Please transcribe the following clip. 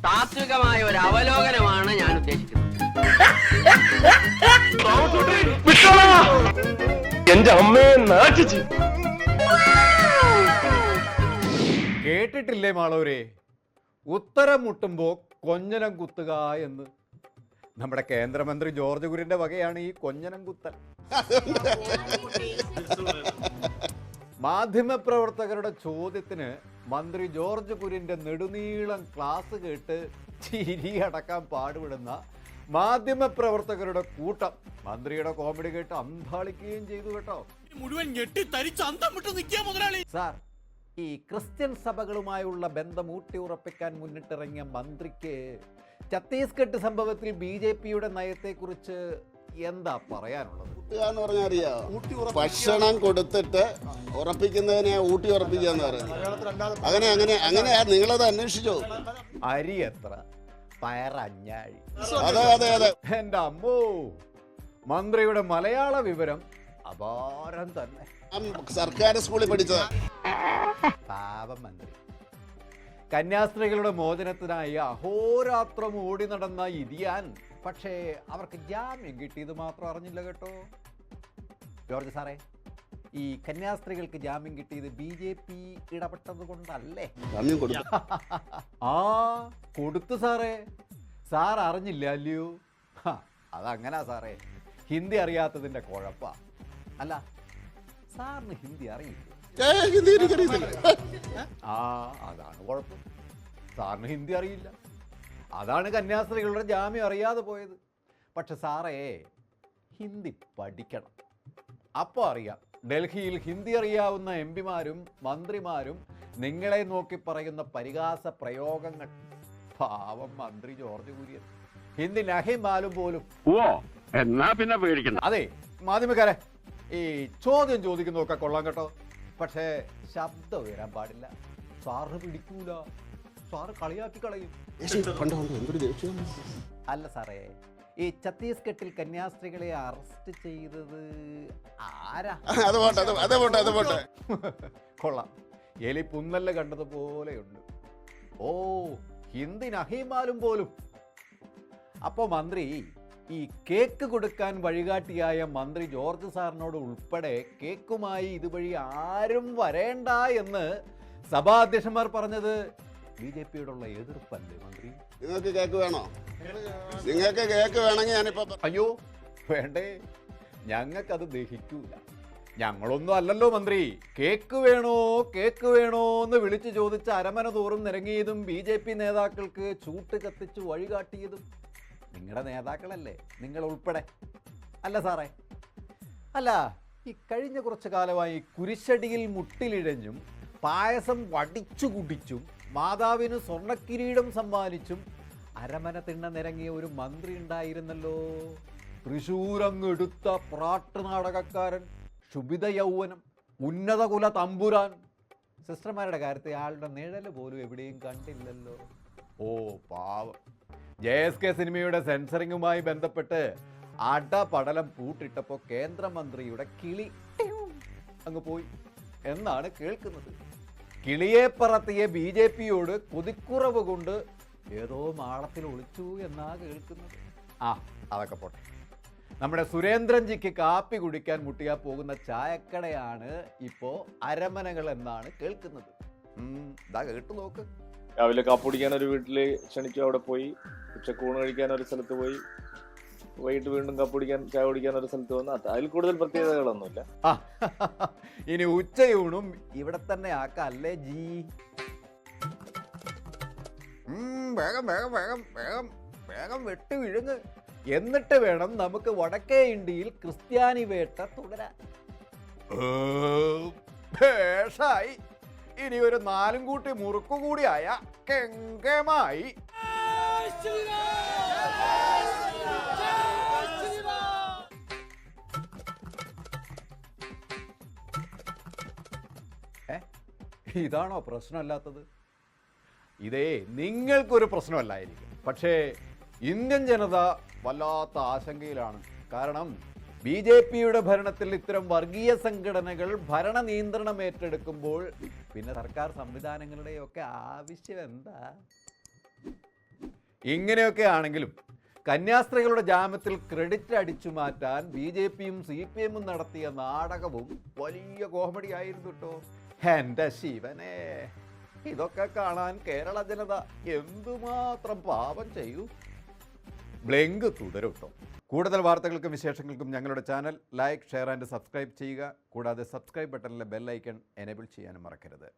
താത്വികമായ ഒരു അവലോകനമാണ് ഞാൻ ഉദ്ദേശിക്കുന്നത്. എന്റെ അമ്മയെ നാട്ടിച്ചു. കേട്ടിട്ടില്ലേ മാളൂരെ, ഉത്തരം മുട്ടുമ്പോ കൊഞ്ഞനം കുത്തുക എന്ന്? നമ്മുടെ കേന്ദ്രമന്ത്രി ജോർജ് കുര്യന്റെ വകയാണ് ഈ കൊഞ്ഞനം കുത്തൽ. മാധ്യമപ്രവർത്തകരുടെ ചോദ്യത്തിന് മന്ത്രി ജോർജ് കുര്യന്റെ നെടുനീളം ക്ലാസ് കേട്ട് ചിരി അടക്കാൻ പാടുപെടുന്ന മാധ്യമപ്രവർത്തകരുടെ കൂട്ടം മന്ത്രിയുടെ കോമഡി കേട്ട് അന്താളിക്കുകയും ചെയ്തു കേട്ടോ. മുഴുവൻ ഞെട്ടി തരിച്ച് അന്തം വിട്ട് നിൽക്കുക മുതലാളി. സാർ, ഈ ക്രിസ്ത്യൻ സഭകളുമായുള്ള ബന്ധം ഊട്ടിയുറപ്പിക്കാൻ മുന്നിട്ടിറങ്ങിയ മന്ത്രിക്ക് ഛത്തീസ്ഗഡ് സംഭവത്തിൽ BJPയുടെ നയത്തെക്കുറിച്ച് എന്താ പറയാനുള്ളത്? എന്ന് പറഞ്ഞാൽ അറിയാം, ഭക്ഷണം കൊടുത്തിട്ട് ഉറപ്പിക്കുന്നതിനെ ഊട്ടി ഉറപ്പിക്കുക എന്ന് പറയുന്നത്. അങ്ങനെ നിങ്ങളത് അന്വേഷിച്ചോ? അരി എത്ര, പയറഞ്ഞാഴി. അതെ അതെ അതെ. എന്റെ അമ്മോ, മന്ത്രിയുടെ മലയാള വിവരം അപാരം തന്നെ. സർക്കാർ സ്കൂളിൽ പഠിച്ചത്. പാവം മന്ത്രി. കന്യാസ്ത്രീകളുടെ മോചനത്തിനായി അഹോരാത്രം ഓടി നടന്ന ഇതിയാൻ, പക്ഷേ അവർക്ക് ജാമ്യം കിട്ടിയത് മാത്രം അറിഞ്ഞില്ല കേട്ടോ. ജോർജ് സാറേ, ഈ കന്യാസ്ത്രീകൾക്ക് ജാമ്യം കിട്ടിയത് BJP ഇടപെട്ടത് കൊണ്ടല്ലേ? ജാമ്യം കൊടുത്തു. ആ കൊടുത്തു സാറേ. സാർ അറിഞ്ഞില്ല അല്ലയോ? അതങ്ങനാ സാറേ, ഹിന്ദി അറിയാത്തതിന്റെ കുഴപ്പ. അല്ല, സാറിന് ഹിന്ദി അറിയില്ലേ? ആ, അതാണ് കുഴപ്പം. സാറിന് ഹിന്ദി അറിയില്ല, അതാണ് കന്യാസ്ത്രീകളുടെ ജാമ്യം അറിയാതെ പോയത്. പക്ഷെ സാറേ, ഹിന്ദി പഠിക്കണം. അപ്പോൾ അറിയാം, ഡൽഹിയിൽ ഹിന്ദി അറിയാവുന്ന MP-മാരും മന്ത്രിമാരും നിങ്ങളെ നോക്കി പറയുന്ന പരിഹാസ പ്രയോഗങ്ങൾ. പാവം മന്ത്രി ജോർജ് കുര്യൻ, ഹിന്ദി നഹിമാലും പോലും. ഓ, എന്നാ പിന്നെ പേടിക്കണ്ട. അതെ മാധ്യമക്കാരെ, ഈ ചോദ്യം ചോദിക്കുന്നതൊക്കെ കൊള്ളാം കേട്ടോ, പക്ഷേ ശബ്ദം ഉയരാൻ പാടില്ല. സാറിന് പിടിക്കൂല, സാറ് കളിയാക്കി കളയും. അല്ല സാറേ, ഈ ഛത്തീസ്ഗഡിൽ കന്യാസ്ത്രീകളെ അറസ്റ്റ് ചെയ്തത് ആരാ? കൊള്ളാം, എലി പുന്നല്ല കണ്ടതുപോലെയുണ്ട്. ഓ, ഹിന്ദി നഹിമാലും പോലും. അപ്പോ മന്ത്രി ഈ കേക്ക് കൊടുക്കാൻ വഴികാട്ടിയായ മന്ത്രി ജോർജ് സാറിനോട് ഉൾപ്പെടെ കേക്കുമായി ഇതുവഴി ആരും വരേണ്ട എന്ന് സഭാധ്യക്ഷന്മാർ പറഞ്ഞത് BJPയോടുള്ള എതിർപ്പല്ലേ മന്ത്രി? നിങ്ങൾക്ക് കേക്ക് വേണോ? നിങ്ങൾക്ക് കേക്ക് വേണമെങ്കിൽ ഞാനിപ്പോ. അയ്യോ വേണ്ടേ, ഞങ്ങൾക്കത് ദഹിക്കൂല. ഞങ്ങളൊന്നും അല്ലല്ലോ മന്ത്രി. കേക്ക് വേണോ കേക്ക് വേണോ എന്ന് വിളിച്ചു ചോദിച്ച അരമന തോറും നിരങ്ങിയതും BJP നേതാക്കൾക്ക് ചൂട്ട് കത്തിച്ച് വഴികാട്ടിയതും നിങ്ങളുടെ നേതാക്കളല്ലേ, നിങ്ങൾ ഉൾപ്പെടെ. അല്ല സാറേ, അല്ല, ഈ കഴിഞ്ഞ കുറച്ചു കാലമായി കുരിശടിയിൽ മുട്ടിലിഴഞ്ഞും പായസം വടിച്ചു കുടിച്ചും മാതാവിന് സ്വർണ്ണക്കിരീടം സമ്മാനിച്ചും അരമന തിണ്ണ നിരങ്ങിയ ഒരു മന്ത്രി ഉണ്ടായിരുന്നല്ലോ. തൃശൂരങ്ങെടുത്ത പ്രാട്ട് നാടകക്കാരൻ, ശുഭിത യൗവനം, ഉന്നത കുല തമ്പുരാൻ. സിസ്റ്റർമാരുടെ കാര്യത്തിൽ ആളുടെ നിഴല് പോലും എവിടെയും കണ്ടില്ലല്ലോ. ഓ പാവം. JSK സിനിമയുടെ സെൻസറിങ്ങുമായി ബന്ധപ്പെട്ട് അടപടലം പൂട്ടിട്ടപ്പോൾ കേന്ദ്രമന്ത്രിയുടെ കിളി അങ്ങ് പോയി എന്നാണ് കേൾക്കുന്നത്. കിളിയെ പറത്തിയ BJPയോട് കൊതിക്കുറവ് കൊണ്ട് ഏതോ മാളത്തിൽ ഒളിച്ചു എന്നാ കേൾക്കുന്നത്. ആ, അതൊക്കെ പോട്ടെ. നമ്മുടെ സുരേന്ദ്രൻജിക്ക് കാപ്പി കുടിക്കാൻ മുട്ടിയാൽ പോകുന്ന ചായക്കടയാണ് ഇപ്പോൾ അരമനകൾ എന്നാണ് കേൾക്കുന്നത്. ഇതാ കേട്ടു നോക്ക്. രാവിലെ കാപ്പി കുടിക്കാൻ ഒരു വീട്ടില് ക്ഷണിച്ചു, അവിടെ പോയി. ഉച്ചക്കൂണ് കഴിക്കാൻ ഒരു സ്ഥലത്ത് പോയി. വൈകിട്ട് വീണ്ടും കാപ്പി കുടിക്കാൻ ചായ കുടിക്കാൻ ഒരു സ്ഥലത്ത് വന്നു. അതിൽ കൂടുതൽ പ്രത്യേകതകളൊന്നുമില്ല. ഇനി ഉച്ചയൂണും ഇവിടെ തന്നെ ആക്കല്ലേ ജി? വേഗം വേഗം വേഗം വേഗം വേഗം വെട്ടി വിഴുങ്ങ്. എന്നിട്ട് വേണം നമുക്ക് വടക്കേ ഇന്ത്യയിൽ ക്രിസ്ത്യാനി വേട്ട തുടരാൻ. ഭേഷായി. ഇനി ഒരു 4 കൂട്ടി മുറുക്കു കൂടിയായ കെങ്കമായി. ഇതാണോ പ്രശ്നമല്ലാത്തത്? ഇതേ നിങ്ങൾക്കൊരു പ്രശ്നമല്ലായിരിക്കും, പക്ഷേ ഇന്ത്യൻ ജനത വല്ലാത്ത ആശങ്കയിലാണ്. കാരണം BJPയുടെ ഭരണത്തിൽ ഇത്തരം വർഗീയ സംഘടനകൾ ഭരണ നിയന്ത്രണം ഏറ്റെടുക്കുമ്പോൾ പിന്നെ സർക്കാർ സംവിധാനങ്ങളുടെയൊക്കെ ആവശ്യം എന്താ? ഇങ്ങനെയൊക്കെ ആണെങ്കിലും കന്യാസ്ത്രീകളുടെ ജാമ്യത്തിൽ ക്രെഡിറ്റ് അടിച്ചു മാറ്റാൻ BJPയും CPMും നടത്തിയ നാടകവും വലിയ കോമഡി ആയിരുന്നു കേട്ടോ. എൻ്റെ ശിവനെ, ഇതൊക്കെ കാണാൻ കേരള ജനത എന്തുമാത്രം പാപം ചെയ്യൂ. ബ്ലെങ്ക് തുടരും കേട്ടോ. കൂടുതൽ വാർത്തകൾക്കും വിശേഷങ്ങൾക്കും ഞങ്ങളുടെ channel like, share and subscribe ചെയ്യുക. കൂടാതെ സബ്സ്ക്രൈബ് ബട്ടണിലെ ബെൽ ഐക്കൺ എനേബിൾ ചെയ്യാനും മറക്കരുത്.